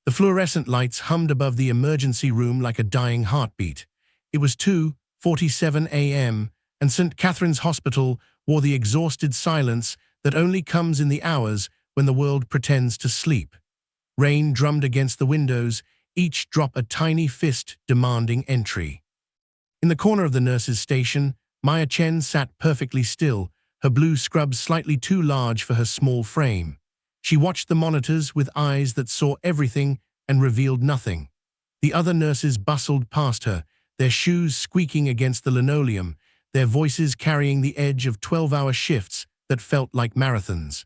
The fluorescent lights hummed above the emergency room like a dying heartbeat. It was 2:47 a.m., and St. Catherine's Hospital wore the exhausted silence that only comes in the hours when the world pretends to sleep. Rain drummed against the windows, each drop a tiny fist demanding entry. In the corner of the nurse's station, Maya Chen sat perfectly still, her blue scrubs slightly too large for her small frame. She watched the monitors with eyes that saw everything and revealed nothing. The other nurses bustled past her, their shoes squeaking against the linoleum, their voices carrying the edge of 12-hour shifts that felt like marathons.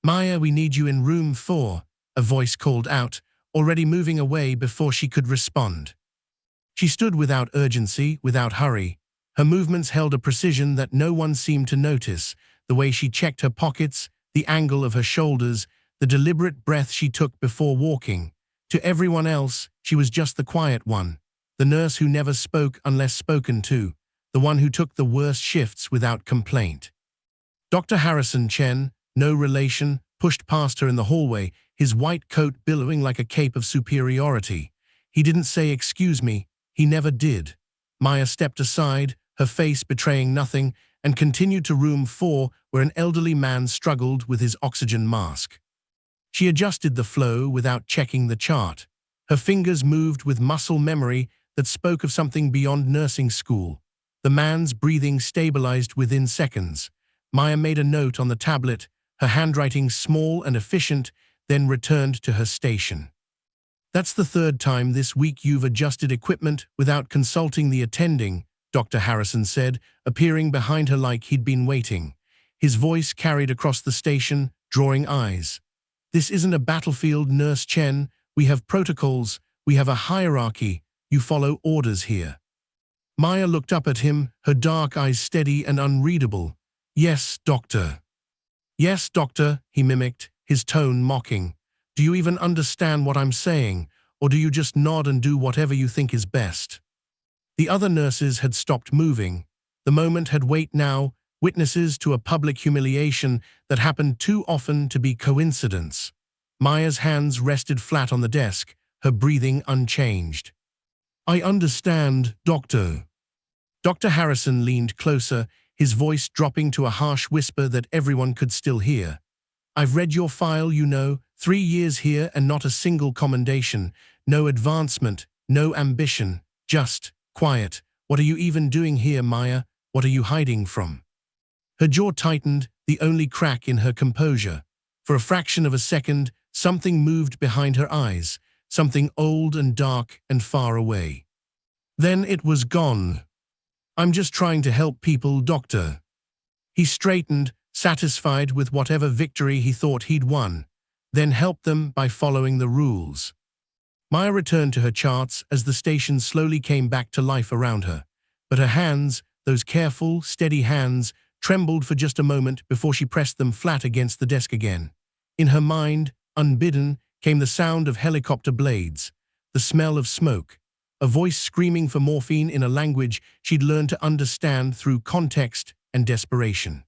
"Maya, we need you in room 4, a voice called out, already moving away before she could respond. She stood without urgency, without hurry. Her movements held a precision that no one seemed to notice, the way she checked her pockets, the angle of her shoulders, the deliberate breath she took before walking. To everyone else, she was just the quiet one, the nurse who never spoke unless spoken to, the one who took the worst shifts without complaint. Dr. Harrison Chen, no relation, pushed past her in the hallway, his white coat billowing like a cape of superiority. He didn't say "excuse me," he never did. Maya stepped aside, her face betraying nothing, and continued to room 4, where an elderly man struggled with his oxygen mask. She adjusted the flow without checking the chart. Her fingers moved with muscle memory that spoke of something beyond nursing school. The man's breathing stabilized within seconds. Maya made a note on the tablet, her handwriting small and efficient, then returned to her station. "That's the third time this week you've adjusted equipment without consulting the attending," Dr. Harrison said, appearing behind her like he'd been waiting. His voice carried across the station, drawing eyes. "This isn't a battlefield, Nurse Chen. We have protocols. We have a hierarchy. You follow orders here." Maya looked up at him, her dark eyes steady and unreadable. "Yes, doctor." "Yes, doctor," he mimicked, his tone mocking. "Do you even understand what I'm saying, or do you just nod and do whatever you think is best?" The other nurses had stopped moving. The moment had waited now, witnesses to a public humiliation that happened too often to be coincidence. Maya's hands rested flat on the desk, her breathing unchanged. "I understand, doctor." Dr. Harrison leaned closer, his voice dropping to a harsh whisper that everyone could still hear. "I've read your file, you know, 3 years here and not a single commendation, no advancement, no ambition, just quiet. What are you even doing here, Maya? What are you hiding from?" Her jaw tightened, the only crack in her composure. For a fraction of a second, something moved behind her eyes, something old and dark and far away. Then it was gone. "I'm just trying to help people, doctor." He straightened, satisfied with whatever victory he thought he'd won, then helped them by following the rules. Maya returned to her charts as the station slowly came back to life around her. But her hands, those careful, steady hands, trembled for just a moment before she pressed them flat against the desk again. In her mind, unbidden, came the sound of helicopter blades, the smell of smoke, a voice screaming for morphine in a language she'd learned to understand through context and desperation.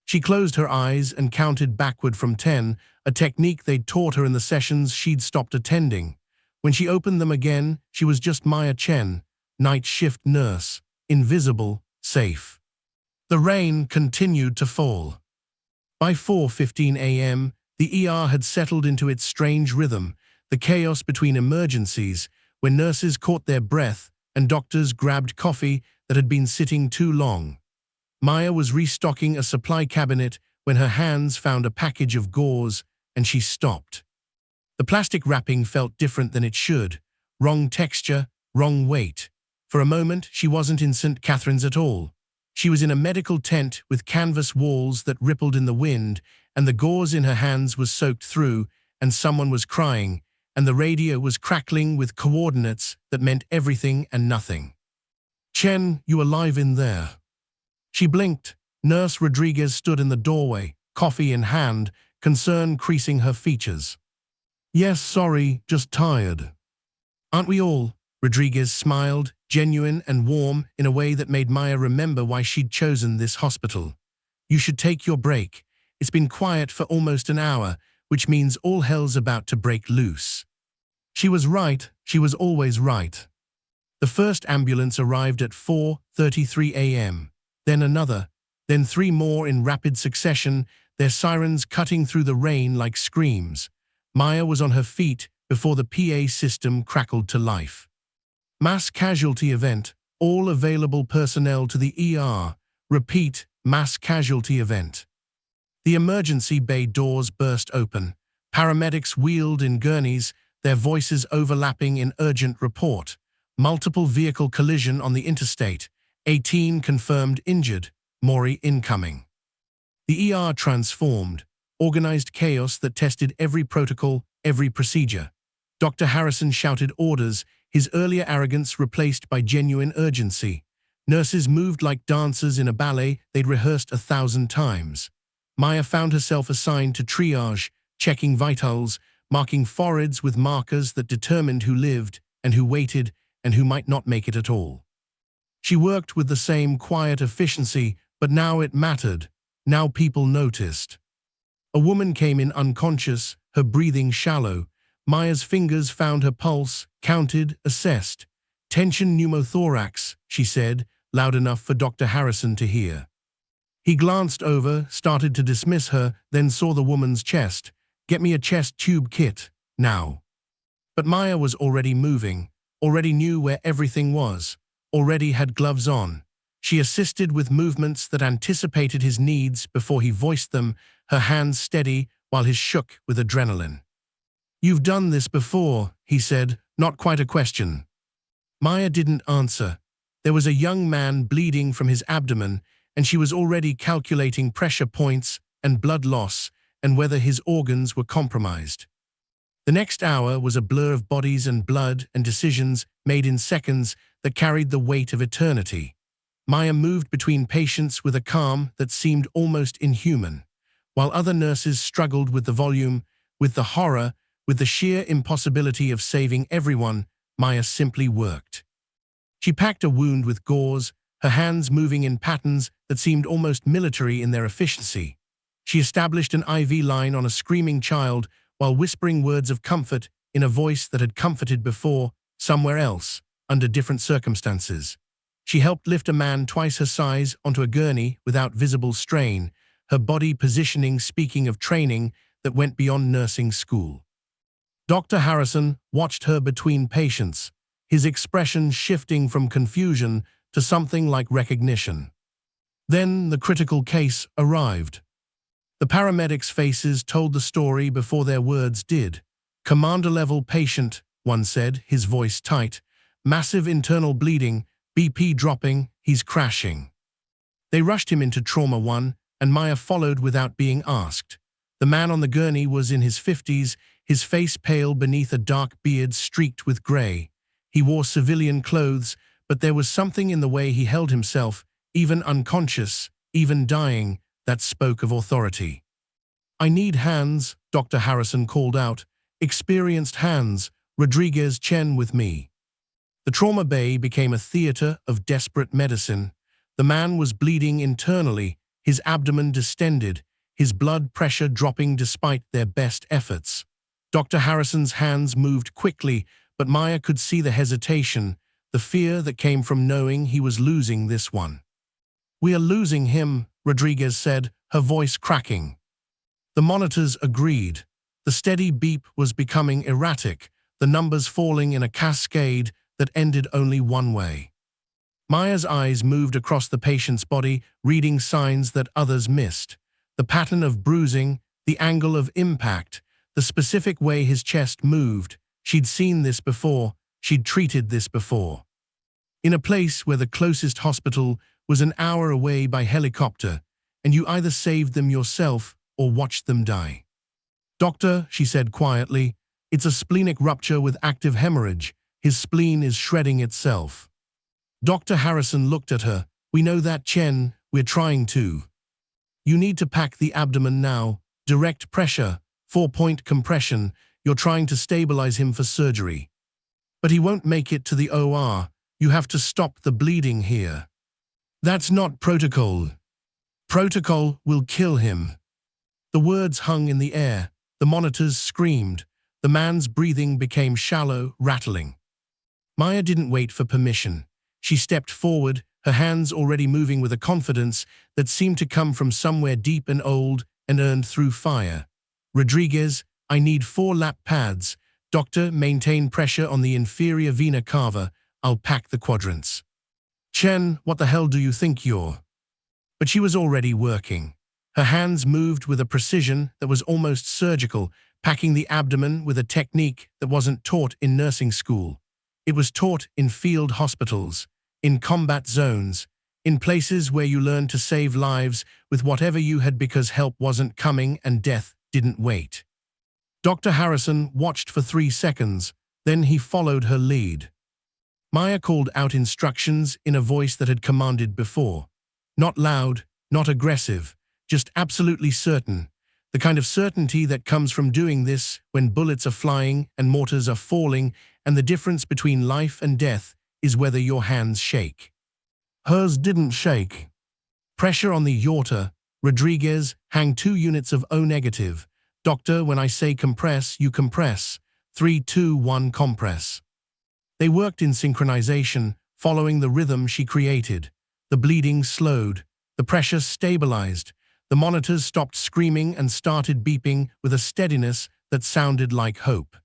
She closed her eyes and counted backward from 10, a technique they'd taught her in the sessions she'd stopped attending. When she opened them again, she was just Maya Chen, night shift nurse, invisible, safe. The rain continued to fall. By 4:15 a.m., the ER had settled into its strange rhythm, the chaos between emergencies, when nurses caught their breath and doctors grabbed coffee that had been sitting too long. Maya was restocking a supply cabinet when her hands found a package of gauze, and she stopped. The plastic wrapping felt different than it should. Wrong texture, wrong weight. For a moment, she wasn't in St. Catherine's at all. She was in a medical tent with canvas walls that rippled in the wind, and the gauze in her hands was soaked through, and someone was crying, and the radio was crackling with coordinates that meant everything and nothing. "Chen, you alive in there?" She blinked. Nurse Rodriguez stood in the doorway, coffee in hand, concern creasing her features. "Yes, sorry, just tired." "Aren't we all?" Rodriguez smiled, genuine and warm in a way that made Maya remember why she'd chosen this hospital. "You should take your break. It's been quiet for almost an hour, which means all hell's about to break loose." She was right. She was always right. The first ambulance arrived at 4:33 a.m., then another, then three more in rapid succession, their sirens cutting through the rain like screams. Maya was on her feet before the PA system crackled to life. Mass casualty event, all available personnel to the ER. Repeat, mass casualty event. The emergency bay doors burst open. Paramedics wheeled in gurneys, their voices overlapping in urgent report. Multiple vehicle collision on the interstate. 18 confirmed injured. Mori incoming. The ER transformed. Organized chaos that tested every protocol, every procedure. Dr. Harrison shouted orders, his earlier arrogance replaced by genuine urgency. Nurses moved like dancers in a ballet they'd rehearsed 1,000 times. Maya found herself assigned to triage, checking vitals, marking foreheads with markers that determined who lived and who waited and who might not make it at all. She worked with the same quiet efficiency, but now it mattered. Now people noticed. A woman came in unconscious, her breathing shallow. Maya's fingers found her pulse, counted, assessed. Tension pneumothorax, she said, loud enough for Dr. Harrison to hear. He glanced over, started to dismiss her, then saw the woman's chest. Get me a chest tube kit, now. But Maya was already moving, already knew where everything was, already had gloves on. She assisted with movements that anticipated his needs before he voiced them, her hands steady while his shook with adrenaline. You've done this before, he said, not quite a question. Maya didn't answer. There was a young man bleeding from his abdomen, and she was already calculating pressure points and blood loss and whether his organs were compromised. The next hour was a blur of bodies and blood and decisions made in seconds that carried the weight of eternity. Maya moved between patients with a calm that seemed almost inhuman, while other nurses struggled with the volume, with the horror, with the sheer impossibility of saving everyone. Maya simply worked. She packed a wound with gauze, her hands moving in patterns that seemed almost military in their efficiency. She established an IV line on a screaming child while whispering words of comfort in a voice that had comforted before, somewhere else, under different circumstances. She helped lift a man twice her size onto a gurney without visible strain, her body positioning speaking of training that went beyond nursing school. Dr. Harrison watched her between patients, his expression shifting from confusion to something like recognition. Then the critical case arrived. The paramedics' faces told the story before their words did. Commander-level patient, one said, his voice tight. Massive internal bleeding, BP dropping, he's crashing. They rushed him into Trauma 1, and Maya followed without being asked. The man on the gurney was in his 50s, his face pale beneath a dark beard streaked with gray. He wore civilian clothes, but there was something in the way he held himself, even unconscious, even dying, that spoke of authority. I need hands, Dr. Harrison called out. Experienced hands, Rodriguez Chen with me. The trauma bay became a theater of desperate medicine. The man was bleeding internally, his abdomen distended, his blood pressure dropping despite their best efforts. Dr. Harrison's hands moved quickly, but Maya could see the hesitation, the fear that came from knowing he was losing this one. We are losing him, Rodriguez said, her voice cracking. The monitors agreed. The steady beep was becoming erratic, the numbers falling in a cascade that ended only one way. Maya's eyes moved across the patient's body, reading signs that others missed. The pattern of bruising, the angle of impact, the specific way his chest moved. She'd seen this before, she'd treated this before. In a place where the closest hospital was an hour away by helicopter, and you either saved them yourself or watched them die. Doctor, she said quietly, it's a splenic rupture with active hemorrhage. His spleen is shredding itself. Dr. Harrison looked at her. We know that, Chen, we're trying to. You need to pack the abdomen now. Direct pressure, 4-point compression. You're trying to stabilize him for surgery. But he won't make it to the OR. You have to stop the bleeding here. That's not protocol. Protocol will kill him. The words hung in the air. The monitors screamed. The man's breathing became shallow, rattling. Maya didn't wait for permission. She stepped forward, her hands already moving with a confidence that seemed to come from somewhere deep and old and earned through fire. Rodriguez, I need 4 lap pads. Doctor, maintain pressure on the inferior vena cava. I'll pack the quadrants. Chen, what the hell do you think you're? But she was already working. Her hands moved with a precision that was almost surgical, packing the abdomen with a technique that wasn't taught in nursing school. It was taught in field hospitals, in combat zones, in places where you learned to save lives with whatever you had because help wasn't coming and death didn't wait. Dr. Harrison watched for 3 seconds, then he followed her lead. Maya called out instructions in a voice that had commanded before. Not loud, not aggressive, just absolutely certain. The kind of certainty that comes from doing this when bullets are flying and mortars are falling, and the difference between life and death is whether your hands shake. Hers didn't shake. Pressure on the aorta. Rodriguez, hang 2 units of O negative. Doctor, when I say compress, you compress. 3, 2, 1, compress. They worked in synchronization, following the rhythm she created. The bleeding slowed. The pressure stabilized. The monitors stopped screaming and started beeping with a steadiness that sounded like hope.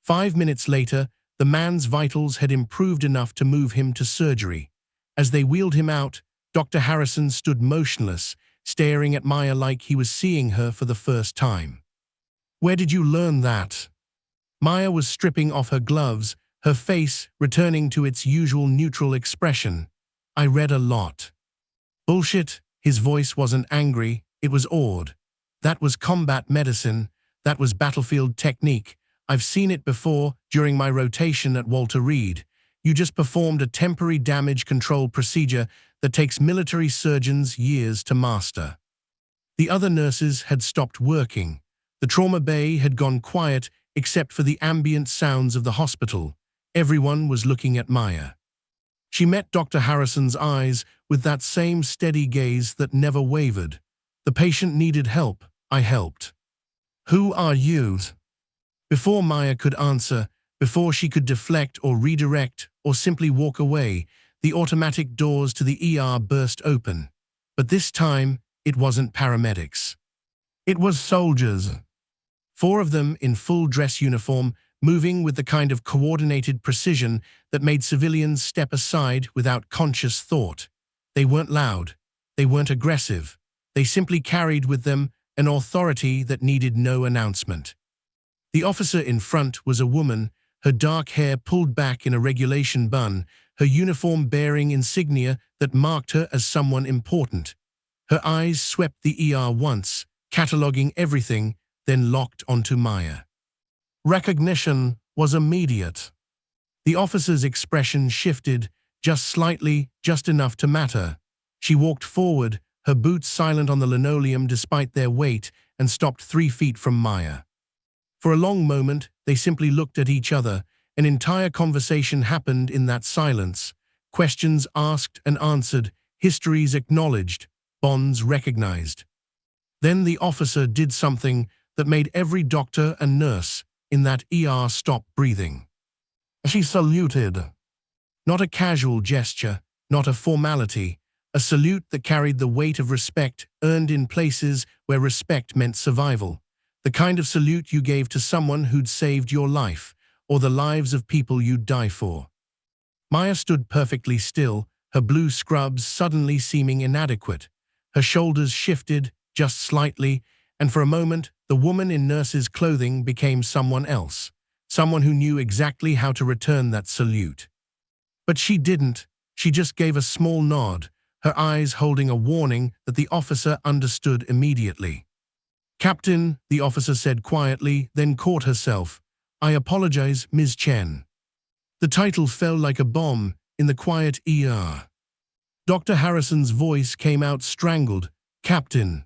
5 minutes later, the man's vitals had improved enough to move him to surgery. As they wheeled him out, Dr. Harrison stood motionless, staring at Maya like he was seeing her for the first time. Where did you learn that? Maya was stripping off her gloves, her face returning to its usual neutral expression. I read a lot. Bullshit. His voice wasn't angry, it was awed. That was combat medicine, that was battlefield technique. I've seen it before during my rotation at Walter Reed. You just performed a temporary damage control procedure that takes military surgeons years to master. The other nurses had stopped working. The trauma bay had gone quiet except for the ambient sounds of the hospital. Everyone was looking at Maya. She met Dr. Harrison's eyes with that same steady gaze that never wavered. The patient needed help. I helped. Who are you? Before Maya could answer, before she could deflect or redirect or simply walk away, the automatic doors to the ER burst open. But this time, it wasn't paramedics. It was soldiers. 4 of them in full dress uniform, moving with the kind of coordinated precision that made civilians step aside without conscious thought. They weren't loud. They weren't aggressive. They simply carried with them an authority that needed no announcement. The officer in front was a woman, her dark hair pulled back in a regulation bun, her uniform bearing insignia that marked her as someone important. Her eyes swept the ER once, cataloging everything, then locked onto Maya. Recognition was immediate. The officer's expression shifted, just slightly, just enough to matter. She walked forward, her boots silent on the linoleum despite their weight, and stopped 3 feet from Maya. For a long moment, they simply looked at each other. An entire conversation happened in that silence. Questions asked and answered, histories acknowledged, bonds recognized. Then the officer did something that made every doctor and nurse in that ER stop breathing. She saluted. Not a casual gesture, not a formality, a salute that carried the weight of respect earned in places where respect meant survival. The kind of salute you gave to someone who'd saved your life, or the lives of people you'd die for. Maya stood perfectly still, her blue scrubs suddenly seeming inadequate. Her shoulders shifted, just slightly, and for a moment, the woman in nurse's clothing became someone else, someone who knew exactly how to return that salute. But she didn't. She just gave a small nod, her eyes holding a warning that the officer understood immediately. Captain, the officer said quietly, then caught herself. I apologize, Ms. Chen. The title fell like a bomb in the quiet ER. Dr. Harrison's voice came out strangled. Captain.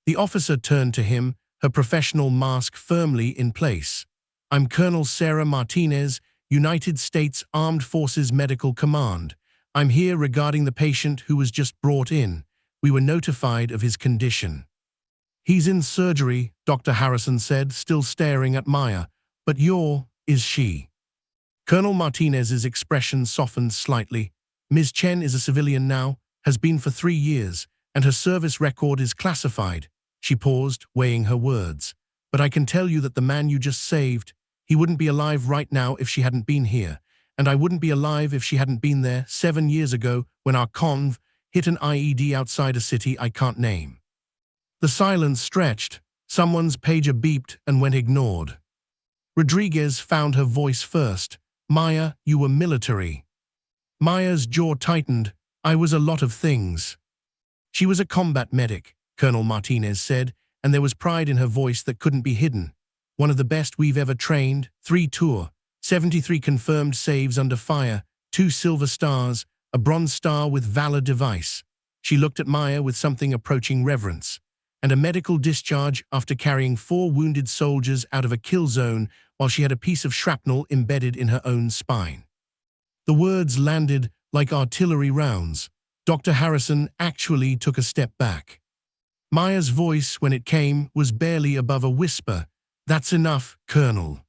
The officer turned to him, her professional mask firmly in place. I'm Colonel Sarah Martinez, United States Armed Forces Medical Command. I'm here regarding the patient who was just brought in. We were notified of his condition. He's in surgery, Dr. Harrison said, still staring at Maya. But is she? Colonel Martinez's expression softened slightly. Ms. Chen is a civilian now, has been for 3 years, and her service record is classified. She paused, weighing her words. But I can tell you that the man you just saved, he wouldn't be alive right now if she hadn't been here. And I wouldn't be alive if she hadn't been there 7 years ago when our conv hit an IED outside a city I can't name. The silence stretched. Someone's pager beeped and went ignored. Rodriguez found her voice first. Maya, you were military. Maya's jaw tightened. I was a lot of things. She was a combat medic, Colonel Martinez said, and there was pride in her voice that couldn't be hidden. One of the best we've ever trained, 3 tour, 73 confirmed saves under fire, 2 silver stars, a bronze star with valor device. She looked at Maya with something approaching reverence. And a medical discharge after carrying 4 wounded soldiers out of a kill zone while she had a piece of shrapnel embedded in her own spine. The words landed like artillery rounds. Dr. Harrison actually took a step back. Maya's voice, when it came, was barely above a whisper. That's enough, Colonel.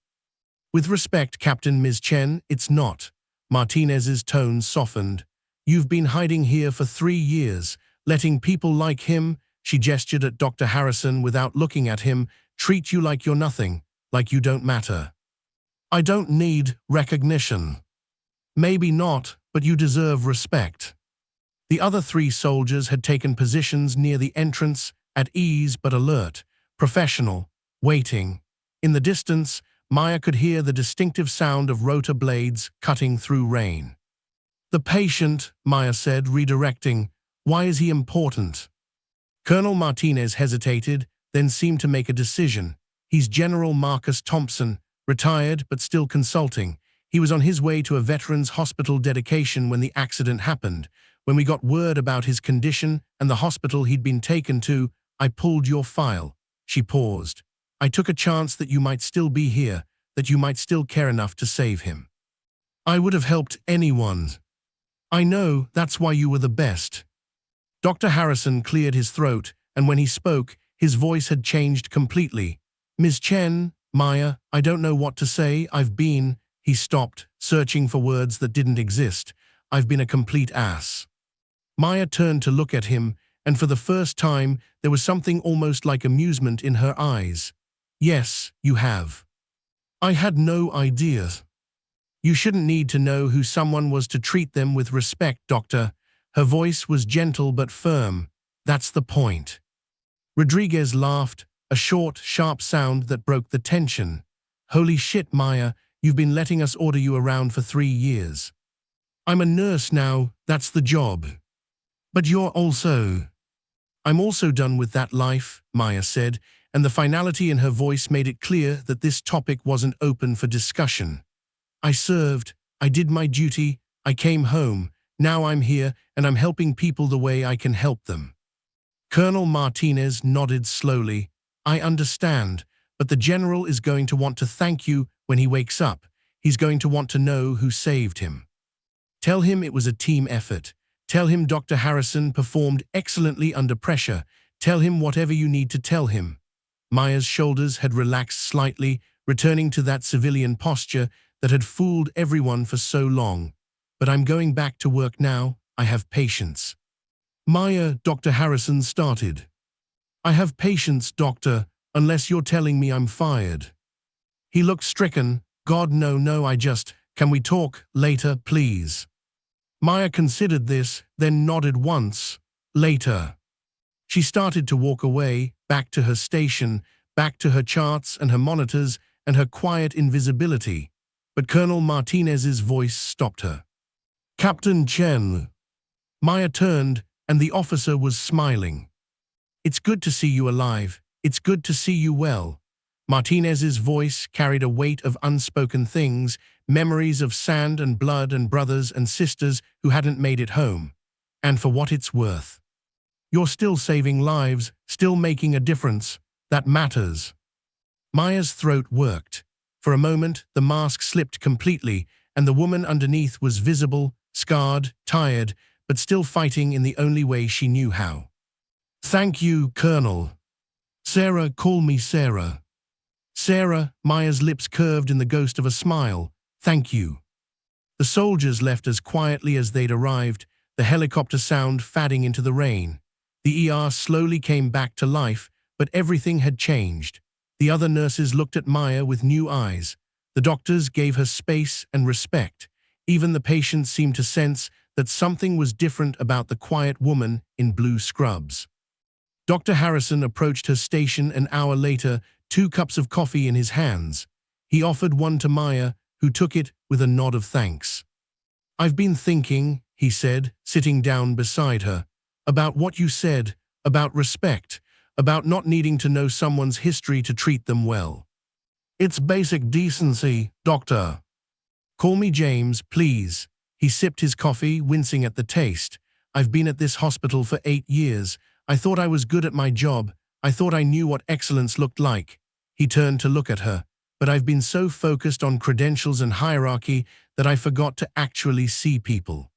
With respect, Captain Ms. Chen, it's not. Martinez's tone softened. You've been hiding here for 3 years, letting people like him, she gestured at Dr. Harrison without looking at him, treat you like you're nothing, like you don't matter. I don't need recognition. Maybe not, but you deserve respect. The other 3 soldiers had taken positions near the entrance, at ease but alert, professional, waiting. In the distance, Maya could hear the distinctive sound of rotor blades cutting through rain. The patient, Maya said, redirecting. Why is he important? Colonel Martinez hesitated, then seemed to make a decision. He's General Marcus Thompson, retired but still consulting. He was on his way to a veterans hospital dedication when the accident happened. When we got word about his condition and the hospital he'd been taken to, I pulled your file. She paused. I took a chance that you might still be here, that you might still care enough to save him. I would have helped anyone. I know, that's why you were the best. Dr. Harrison cleared his throat, and when he spoke, his voice had changed completely. Ms. Chen, Maya, I don't know what to say. He stopped, searching for words that didn't exist. I've been a complete ass. Maya turned to look at him, and for the first time, there was something almost like amusement in her eyes. Yes, you have. I had no idea. You shouldn't need to know who someone was to treat them with respect, Doctor. Her voice was gentle but firm. That's the point. Rodriguez laughed, a short, sharp sound that broke the tension. Holy shit, Maya, you've been letting us order you around for 3 years. I'm a nurse now, that's the job. But you're also... I'm also done with that life, Maya said, and the finality in her voice made it clear that this topic wasn't open for discussion. I served, I did my duty, I came home. Now I'm here, and I'm helping people the way I can help them. Colonel Martinez nodded slowly. I understand, but the general is going to want to thank you when he wakes up. He's going to want to know who saved him. Tell him it was a team effort. Tell him Dr. Harrison performed excellently under pressure. Tell him whatever you need to tell him. Maya's shoulders had relaxed slightly, returning to that civilian posture that had fooled everyone for so long. But I'm going back to work now. I have patience. Maya, Dr. Harrison started. I have patience, Doctor, unless you're telling me I'm fired. He looked stricken. God, no, can we talk later, please? Maya considered this, then nodded once. Later. She started to walk away, back to her station, back to her charts and her monitors and her quiet invisibility. But Colonel Martinez's voice stopped her. Captain Chen. Maya turned, and the officer was smiling. It's good to see you alive. It's good to see you well. Martinez's voice carried a weight of unspoken things, memories of sand and blood and brothers and sisters who hadn't made it home. And for what it's worth. You're still saving lives, still making a difference. That matters. Maya's throat worked. For a moment, the mask slipped completely, and the woman underneath was visible, scarred, tired, but still fighting in the only way she knew how. Thank you, Colonel. Sarah, call me Sarah. Sarah, Maya's lips curved in the ghost of a smile. Thank you. The soldiers left as quietly as they'd arrived, the helicopter sound fading into the rain. The ER slowly came back to life, but everything had changed. The other nurses looked at Maya with new eyes. The doctors gave her space and respect. Even the patients seemed to sense that something was different about the quiet woman in blue scrubs. Dr. Harrison approached her station an hour later, 2 cups of coffee in his hands. He offered one to Maya, who took it with a nod of thanks. I've been thinking, he said, sitting down beside her, about what you said, about respect, about not needing to know someone's history to treat them well. It's basic decency, doctor. Call me James, please. He sipped his coffee, wincing at the taste. I've been at this hospital for 8 years. I thought I was good at my job. I thought I knew what excellence looked like. He turned to look at her. But I've been so focused on credentials and hierarchy that I forgot to actually see people.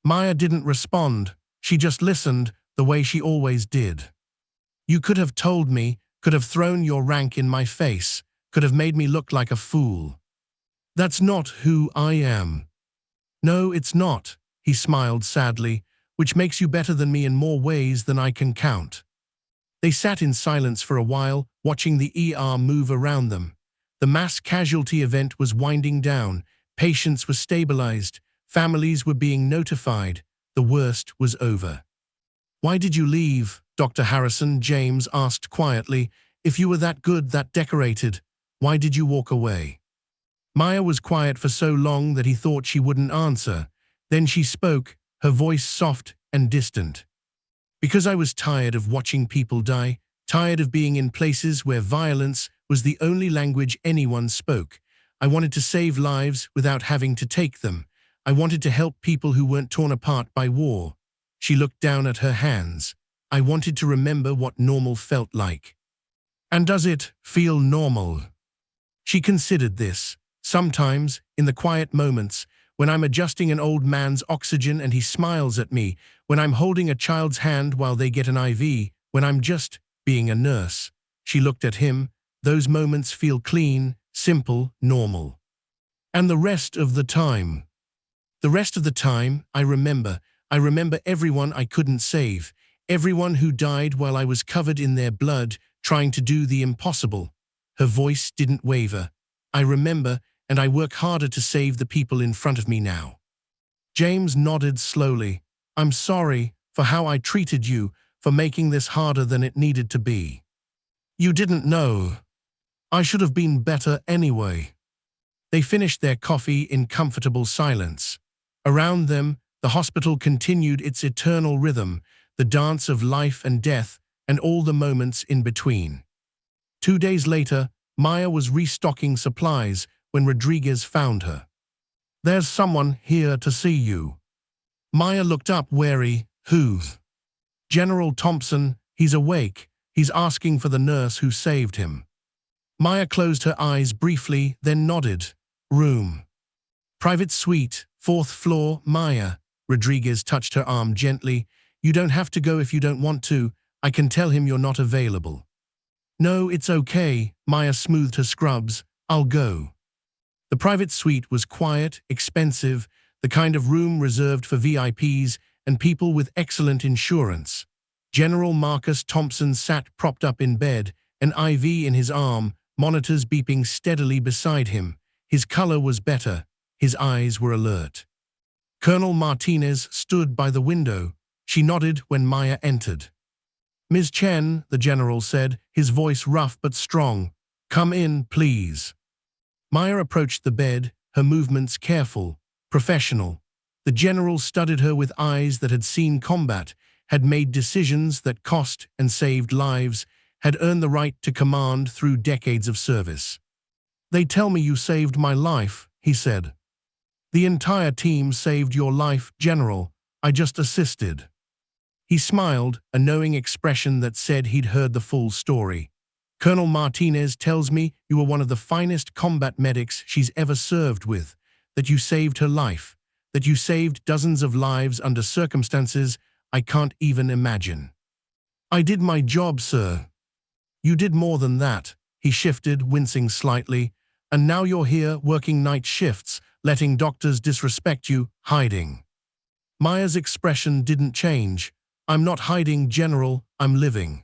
Maya didn't respond. She just listened, the way she always did. You could have told me, could have thrown your rank in my face, could have made me look like a fool. That's not who I am. No, it's not, he smiled sadly, which makes you better than me in more ways than I can count. They sat in silence for a while, watching the ER move around them. The mass casualty event was winding down, patients were stabilized, families were being notified, the worst was over. Why did you leave, Dr. Harrison? James asked quietly. If you were that good, that decorated, why did you walk away? Maya was quiet for so long that he thought she wouldn't answer. Then she spoke, her voice soft and distant. Because I was tired of watching people die, tired of being in places where violence was the only language anyone spoke. I wanted to save lives without having to take them. I wanted to help people who weren't torn apart by war. She looked down at her hands. I wanted to remember what normal felt like. And does it feel normal? She considered this. Sometimes, in the quiet moments, when I'm adjusting an old man's oxygen and he smiles at me, when I'm holding a child's hand while they get an IV, when I'm just being a nurse. She looked at him. Those moments feel clean, simple, normal. And the rest of the time? The rest of the time, I remember everyone I couldn't save, everyone who died while I was covered in their blood, trying to do the impossible. Her voice didn't waver. I remember, and I work harder to save the people in front of me now. James nodded slowly. I'm sorry for how I treated you, for making this harder than it needed to be. You didn't know. I should have been better anyway. They finished their coffee in comfortable silence. Around them, the hospital continued its eternal rhythm, the dance of life and death, and all the moments in between. 2 days later, Maya was restocking supplies when Rodriguez found her. There's someone here to see you. Maya looked up wary. Who? General Thompson. He's awake. He's asking for the nurse who saved him. Maya closed her eyes briefly, then nodded. Room. Private suite, 4th floor, Maya. Rodriguez touched her arm gently. You don't have to go if you don't want to. I can tell him you're not available. No, it's okay. Maya smoothed her scrubs. I'll go. The private suite was quiet, expensive, the kind of room reserved for VIPs and people with excellent insurance. General Marcus Thompson sat propped up in bed, an IV in his arm, monitors beeping steadily beside him. His color was better. His eyes were alert. Colonel Martinez stood by the window. She nodded when Maya entered. Ms. Chen, the general said, his voice rough but strong. Come in, please. Maya approached the bed, her movements careful, professional. The general studied her with eyes that had seen combat, had made decisions that cost and saved lives, had earned the right to command through decades of service. They tell me you saved my life, he said. The entire team saved your life, General. I just assisted. He smiled, a knowing expression that said he'd heard the full story. Colonel Martinez tells me you were one of the finest combat medics she's ever served with, that you saved her life, that you saved dozens of lives under circumstances I can't even imagine. I did my job, sir. You did more than that. He shifted, wincing slightly. And now you're here, working night shifts, letting doctors disrespect you, hiding. Maya's expression didn't change. I'm not hiding, General, I'm living.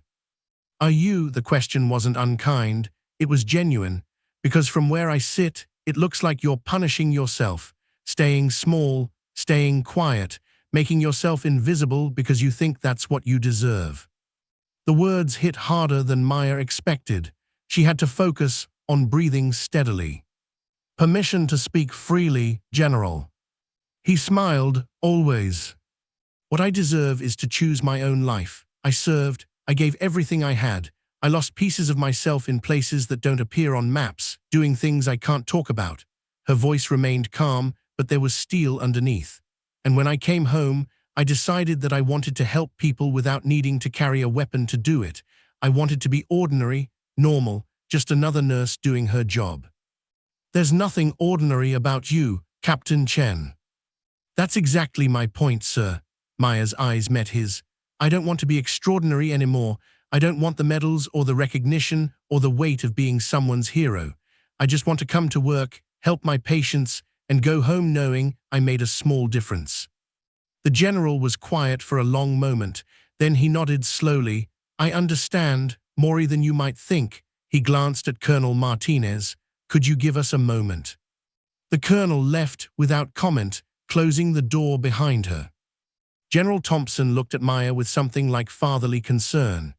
Are you? The question wasn't unkind, it was genuine, because from where I sit, it looks like you're punishing yourself, staying small, staying quiet, making yourself invisible because you think that's what you deserve. The words hit harder than Maya expected. She had to focus on breathing steadily. Permission to speak freely, General. He smiled, always. What I deserve is to choose my own life. I served, I gave everything I had. I lost pieces of myself in places that don't appear on maps, doing things I can't talk about. Her voice remained calm, but there was steel underneath. And when I came home, I decided that I wanted to help people without needing to carry a weapon to do it. I wanted to be ordinary, normal, just another nurse doing her job. There's nothing ordinary about you, Captain Chen. That's exactly my point, sir. Maya's eyes met his. I don't want to be extraordinary anymore. I don't want the medals or the recognition or the weight of being someone's hero. I just want to come to work, help my patients, and go home knowing I made a small difference. The general was quiet for a long moment. Then he nodded slowly. I understand, more than you might think. He glanced at Colonel Martinez. Could you give us a moment? The colonel left without comment, closing the door behind her. General Thompson looked at Maya with something like fatherly concern.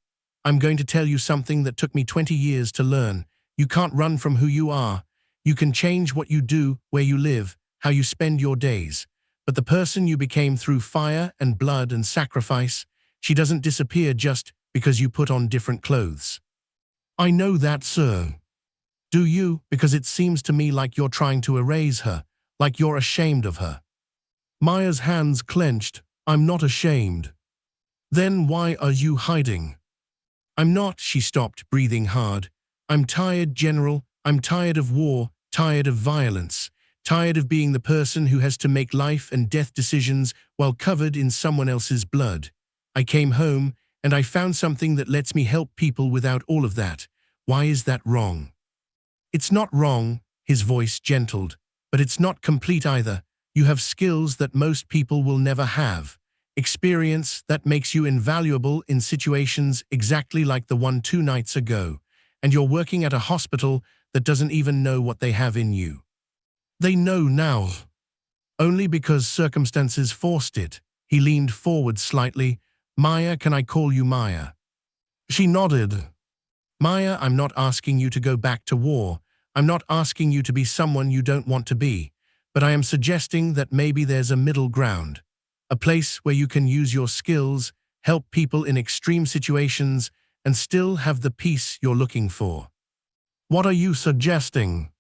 I'm going to tell you something that took me 20 years to learn. You can't run from who you are. You can change what you do, where you live, how you spend your days. But the person you became through fire and blood and sacrifice, she doesn't disappear just because you put on different clothes. I know that, sir. Do you? Because it seems to me like you're trying to erase her, like you're ashamed of her. Maya's hands clenched. I'm not ashamed. Then why are you hiding? I'm not, she stopped, breathing hard. I'm tired, General. I'm tired of war, tired of violence, tired of being the person who has to make life and death decisions while covered in someone else's blood. I came home, and I found something that lets me help people without all of that. Why is that wrong? It's not wrong, his voice gentled, but it's not complete either. You have skills that most people will never have. Experience that makes you invaluable in situations exactly like the one 2 nights ago. And you're working at a hospital that doesn't even know what they have in you. They know now. Only because circumstances forced it. He leaned forward slightly. Maya, can I call you Maya? She nodded. Maya, I'm not asking you to go back to war. I'm not asking you to be someone you don't want to be. But I am suggesting that maybe there's a middle ground. A place where you can use your skills, help people in extreme situations, and still have the peace you're looking for. What are you suggesting?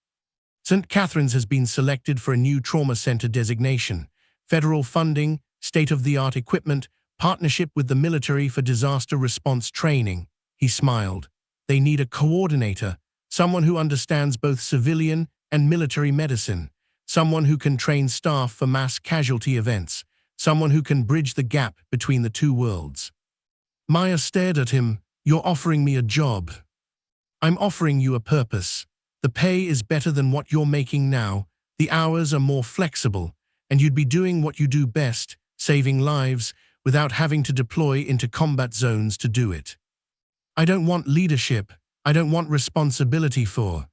St. Catherine's has been selected for a new trauma center designation, federal funding, state-of-the-art equipment, partnership with the military for disaster response training. He smiled. They need a coordinator, someone who understands both civilian and military medicine, someone who can train staff for mass casualty events, someone who can bridge the gap between the two worlds. Maya stared at him. You're offering me a job. I'm offering you a purpose. The pay is better than what you're making now, the hours are more flexible, and you'd be doing what you do best, saving lives, without having to deploy into combat zones to do it. I don't want leadership. I don't want responsibility for.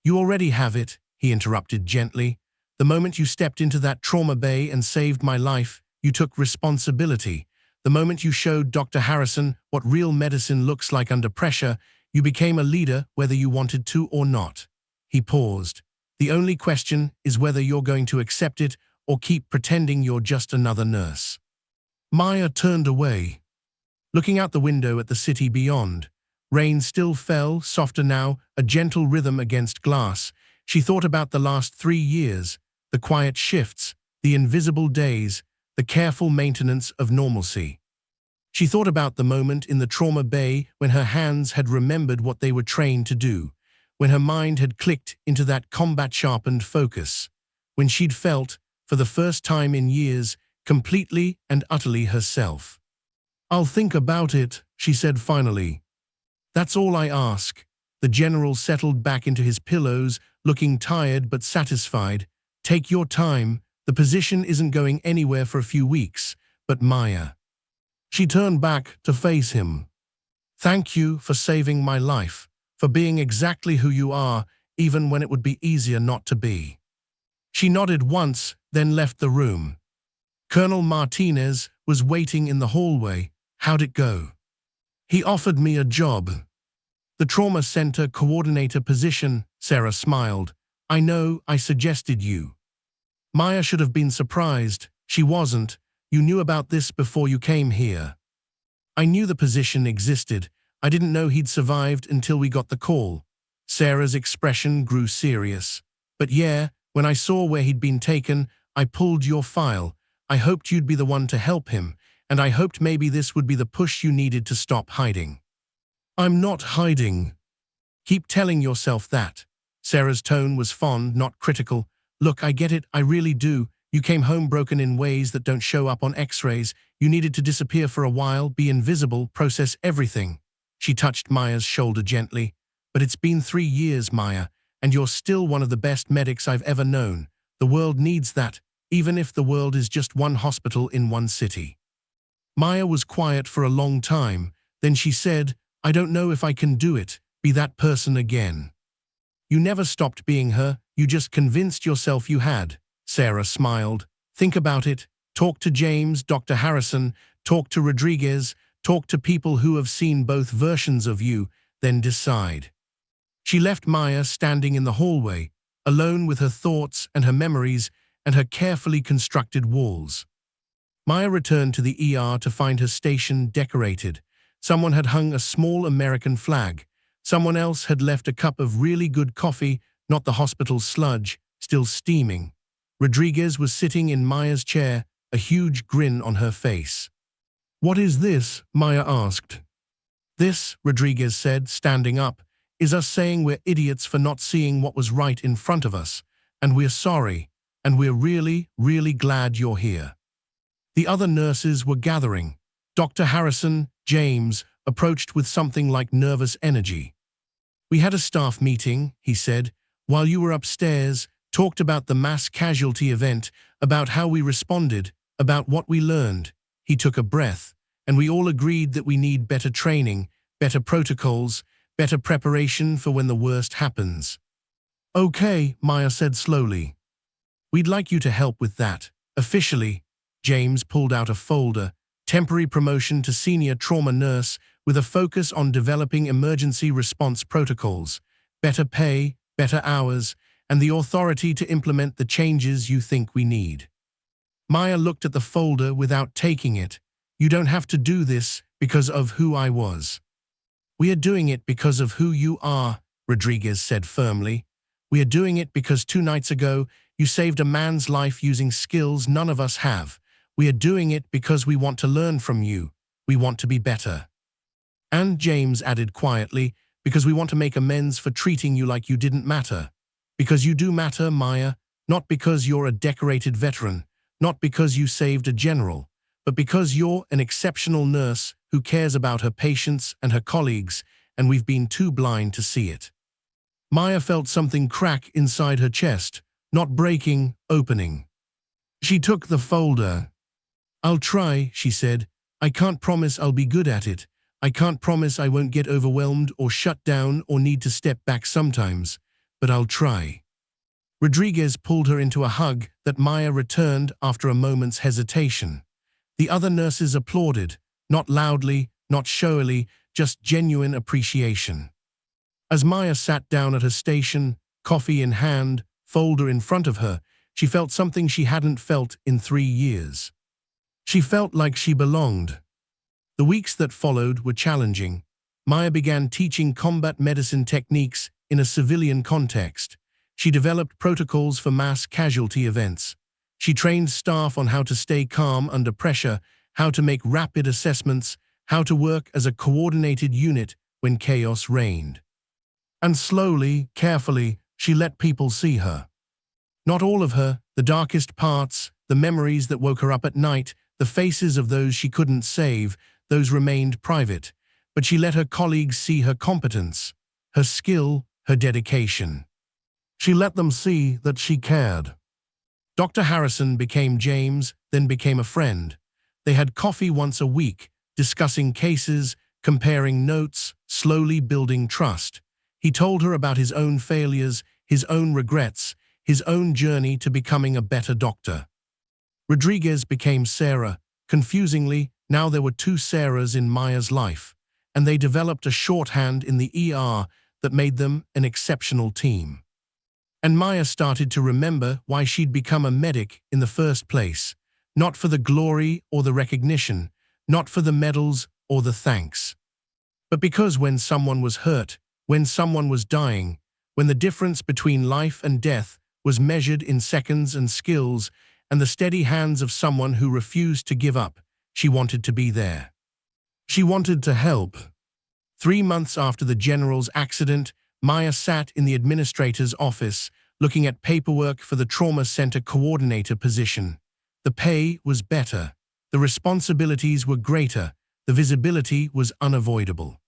You already have it, he interrupted gently. The moment you stepped into that trauma bay and saved my life, you took responsibility. The moment you showed Dr. Harrison what real medicine looks like under pressure, you became a leader whether you wanted to or not. He paused. The only question is whether you're going to accept it or keep pretending you're just another nurse. Maya turned away, looking out the window at the city beyond. Rain still fell, softer now, a gentle rhythm against glass. She thought about the last 3 years, the quiet shifts, the invisible days, the careful maintenance of normalcy. She thought about the moment in the trauma bay when her hands had remembered what they were trained to do, when her mind had clicked into that combat-sharpened focus, when she'd felt, for the first time in years, completely and utterly herself. I'll think about it, she said finally. That's all I ask. The general settled back into his pillows, looking tired but satisfied. Take your time. The position isn't going anywhere for a few weeks. But Maya. She turned back to face him. Thank you for saving my life, for being exactly who you are, even when it would be easier not to be. She nodded once, then left the room. Colonel Martinez was waiting in the hallway. How'd it go? He offered me a job. The trauma center coordinator position, Sarah smiled. I know, I suggested you. Maya should have been surprised. She wasn't. You knew about this before you came here. I knew the position existed. I didn't know he'd survived until we got the call. Sarah's expression grew serious. But yeah, when I saw where he'd been taken, I pulled your file. I hoped you'd be the one to help him, and I hoped maybe this would be the push you needed to stop hiding. I'm not hiding. Keep telling yourself that. Sarah's tone was fond, not critical. Look, I get it, I really do. You came home broken in ways that don't show up on x-rays. You needed to disappear for a while, be invisible, process everything. She touched Maya's shoulder gently. But it's been 3 years, Maya, and you're still one of the best medics I've ever known. The world needs that, even if the world is just one hospital in one city. Maya was quiet for a long time. Then she said, I don't know if I can do it, be that person again. You never stopped being her, you just convinced yourself you had. Sarah smiled. Think about it. Talk to James, Dr. Harrison, talk to Rodriguez, talk to people who have seen both versions of you, then decide. She left Maya standing in the hallway, alone with her thoughts and her memories and her carefully constructed walls. Maya returned to the ER to find her station decorated. Someone had hung a small American flag. Someone else had left a cup of really good coffee, not the hospital sludge, still steaming. Rodriguez was sitting in Maya's chair, a huge grin on her face. What is this? Maya asked. This, Rodriguez said, standing up, is us saying we're idiots for not seeing what was right in front of us, and we're sorry, and we're really, really glad you're here. The other nurses were gathering. Dr. Harrison, James, approached with something like nervous energy. We had a staff meeting, he said, while you were upstairs, talked about the mass casualty event, about how we responded, about what we learned. He took a breath, and we all agreed that we need better training, better protocols, better preparation for when the worst happens. Okay, Maya said slowly. We'd like you to help with that. Officially, James pulled out a folder, temporary promotion to senior trauma nurse with a focus on developing emergency response protocols, better pay, better hours, and the authority to implement the changes you think we need. Maya looked at the folder without taking it. You don't have to do this because of who I was. We are doing it because of who you are, Rodriguez said firmly. We are doing it because 2 nights ago, you saved a man's life using skills none of us have. We are doing it because we want to learn from you. We want to be better. And James added quietly, because we want to make amends for treating you like you didn't matter. Because you do matter, Maya, not because you're a decorated veteran, not because you saved a general, but because you're an exceptional nurse who cares about her patients and her colleagues, and we've been too blind to see it. Maya felt something crack inside her chest, not breaking, opening. She took the folder. I'll try, she said. I can't promise I'll be good at it. I can't promise I won't get overwhelmed or shut down or need to step back sometimes, but I'll try. Rodriguez pulled her into a hug that Maya returned after a moment's hesitation. The other nurses applauded, not loudly, not showily, just genuine appreciation. As Maya sat down at her station, coffee in hand, folder in front of her, she felt something she hadn't felt in 3 years. She felt like she belonged. The weeks that followed were challenging. Maya began teaching combat medicine techniques in a civilian context. She developed protocols for mass casualty events. She trained staff on how to stay calm under pressure, how to make rapid assessments, how to work as a coordinated unit when chaos reigned. And slowly, carefully, she let people see her. Not all of her, the darkest parts, the memories that woke her up at night, the faces of those she couldn't save, those remained private. But she let her colleagues see her competence, her skill, her dedication. She let them see that she cared. Dr. Harrison became James, then became a friend. They had coffee once a week, discussing cases, comparing notes, slowly building trust. He told her about his own failures, his own regrets, his own journey to becoming a better doctor. Rodriguez became Sarah. Confusingly, now there were two Sarahs in Maya's life, and they developed a shorthand in the ER that made them an exceptional team. And Maya started to remember why she'd become a medic in the first place, not for the glory or the recognition, not for the medals or the thanks, but because when someone was hurt, when someone was dying, when the difference between life and death was measured in seconds and skills and the steady hands of someone who refused to give up, she wanted to be there. She wanted to help. 3 months after the general's accident, Maya sat in the administrator's office, looking at paperwork for the trauma center coordinator position. The pay was better. The responsibilities were greater. The visibility was unavoidable.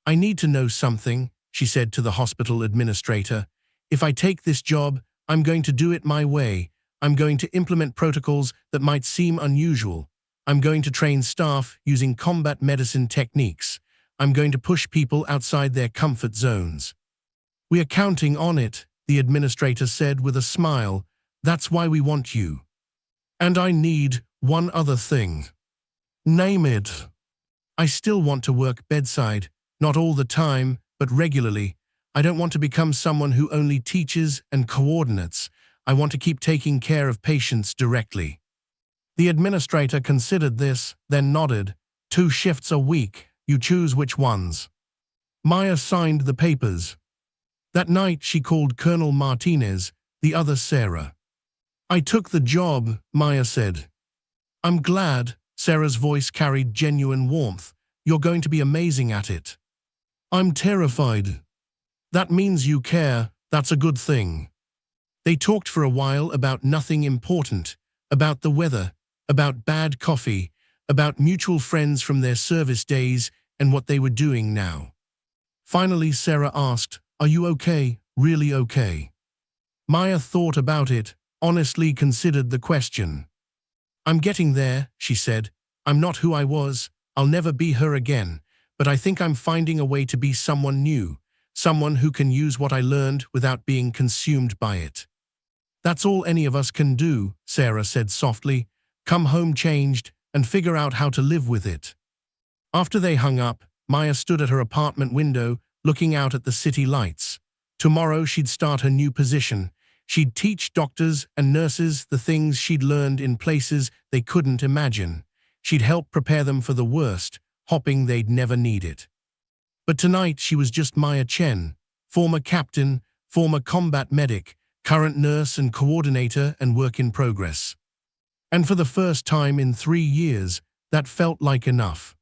"I need to know something," she said to the hospital administrator. "If I take this job, I'm going to do it my way. I'm going to implement protocols that might seem unusual. I'm going to train staff using combat medicine techniques. I'm going to push people outside their comfort zones." "We are counting on it," the administrator said with a smile. "That's why we want you. And I need one other thing." "Name it." "I still want to work bedside, not all the time, but regularly. I don't want to become someone who only teaches and coordinates. I want to keep taking care of patients directly." The administrator considered this, then nodded. "2 shifts a week. You choose which ones." Maya signed the papers. That night she called Colonel Martinez, the other Sarah. "I took the job," Maya said. "I'm glad," Sarah's voice carried genuine warmth. "You're going to be amazing at it." "I'm terrified." "That means you care. That's a good thing." They talked for a while about nothing important, about the weather, about bad coffee, about mutual friends from their service days and what they were doing now. Finally, Sarah asked, "Are you okay, really okay?" Maya thought about it, honestly considered the question. "I'm getting there," she said. "I'm not who I was. I'll never be her again, but I think I'm finding a way to be someone new, someone who can use what I learned without being consumed by it." "That's all any of us can do," Sarah said softly. "Come home changed and figure out how to live with it." After they hung up, Maya stood at her apartment window, looking out at the city lights. Tomorrow she'd start her new position. She'd teach doctors and nurses the things she'd learned in places they couldn't imagine. She'd help prepare them for the worst, hoping they'd never need it. But tonight she was just Maya Chen, former captain, former combat medic, current nurse and coordinator and work in progress. And for the first time in 3 years, that felt like enough.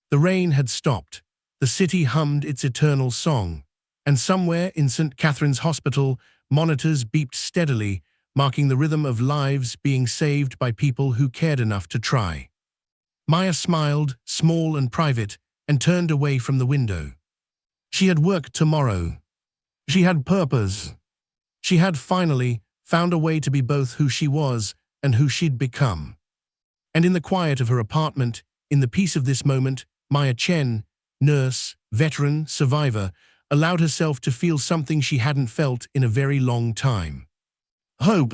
The rain had stopped. The city hummed its eternal song. And somewhere in St. Catherine's Hospital, monitors beeped steadily, marking the rhythm of lives being saved by people who cared enough to try. Maya smiled, small and private, and turned away from the window. She had work tomorrow. She had purpose. She had finally found a way to be both who she was and who she'd become. And in the quiet of her apartment, in the peace of this moment, Maya Chen, nurse, veteran, survivor, allowed herself to feel something she hadn't felt in a very long time. Hope.